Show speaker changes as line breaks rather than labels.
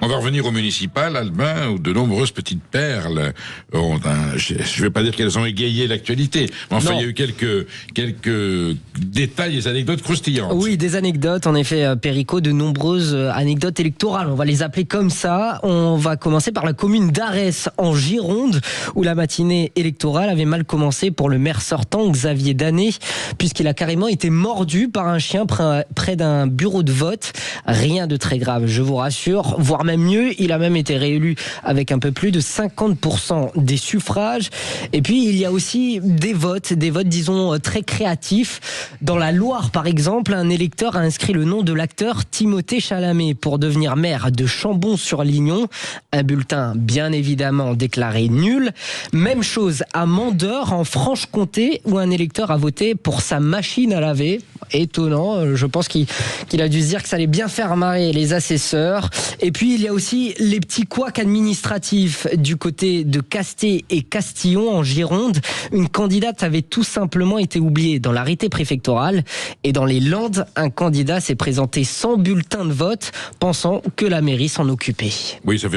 On va revenir au municipal, Albin, où de nombreuses petites perles je ne vais pas dire qu'elles ont égayé l'actualité, mais enfin, il y a eu quelques détails et anecdotes croustillantes.
Oui, des anecdotes, en effet, Perico, de nombreuses anecdotes électorales, on va les appeler comme ça. On va commencer par la commune d'Arès, en Gironde, où la matinée électorale avait mal commencé pour le maire sortant, Xavier Danet, puisqu'il a carrément été mordu par un chien près d'un bureau de vote. Rien de très grave, je vous rassure, voire même mieux, il a même été réélu avec un peu plus de 50% des suffrages. Et puis, il y a aussi des votes, disons, très créatifs. Dans la Loire, par exemple, un électeur a inscrit le nom de l'acteur Timothée Chalamet pour devenir maire de Chambon-sur-Lignon. Un bulletin, bien évidemment, déclaré nul. Même chose à Mandeure, en Franche-Comté, où un électeur a voté pour sa machine à laver. Étonnant, je pense qu'il a dû se dire que ça allait bien faire marrer les assesseurs. Et puis, il y a aussi les petits couacs administratifs du côté de Casté et Castillon, en Gironde. Une candidate avait tout simplement été oubliée dans l'arrêté préfectoral. Et dans les Landes, un candidat s'est présenté sans bulletin de vote, pensant que la mairie s'en occupait.
Oui, ça fait